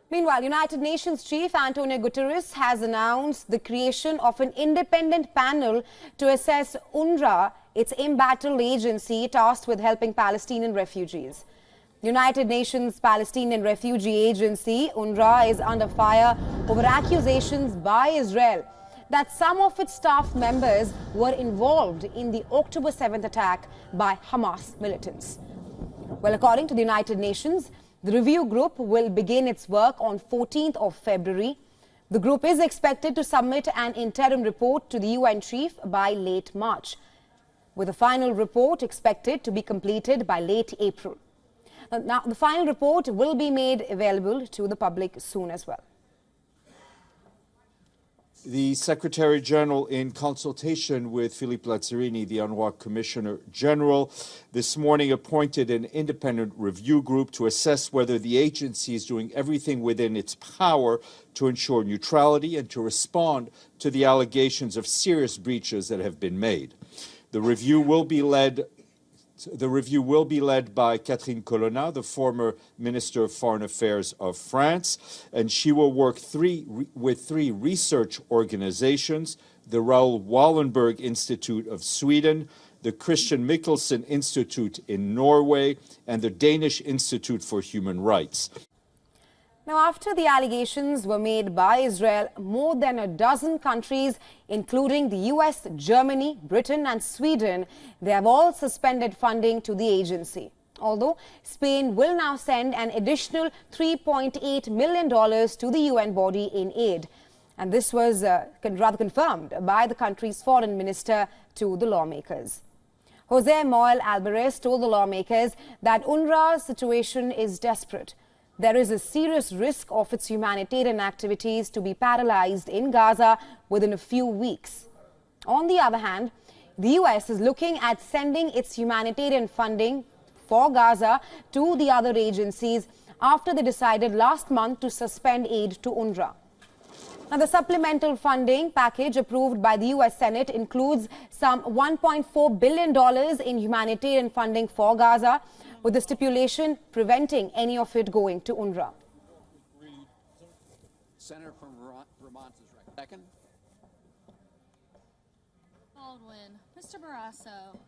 Meanwhile, United Nations Chief Antonio Guterres has announced the creation of an independent panel to assess UNRWA, its embattled agency tasked with helping Palestinian refugees. United Nations Palestinian Refugee Agency, UNRWA, is under fire over accusations by Israel that some of its staff members were involved in the October 7th attack by Hamas militants. Well, according to the United Nations, the review group will begin its work on 14th of February. The group is expected to submit an interim report to the UN chief by late March, with a final report expected to be completed by late April. Now, the final report will be made available to the public soon as well. The Secretary General, in consultation with Philippe Lazzarini, the UNRWA Commissioner General, this morning appointed an independent review group to assess whether the agency is doing everything within its power to ensure neutrality and to respond to the allegations of serious breaches that have been made. The review will be led by Catherine Colonna, the former Minister of Foreign Affairs of France, and she will work with three research organizations: the Raoul Wallenberg Institute of Sweden, the Christian Michelsen Institute in Norway, and the Danish Institute for Human Rights. Now, after the allegations were made by Israel, more than a dozen countries, including the US, Germany, Britain and Sweden, they have all suspended funding to the agency. Although Spain will now send an additional $3.8 million to the UN body in aid. And this was rather confirmed by the country's foreign minister to the lawmakers. Jose Manuel Alvarez told the lawmakers that UNRWA's situation is desperate. There is a serious risk of its humanitarian activities to be paralyzed in Gaza within a few weeks. On the other hand, the US is looking at sending its humanitarian funding for Gaza to the other agencies after they decided last month to suspend aid to UNRWA. Now, the supplemental funding package approved by the US Senate includes some $1.4 billion in humanitarian funding for Gaza, with the stipulation preventing any of it going to UNRWA. Senator from Vermont is right. Second. Baldwin. Mr. Barrasso.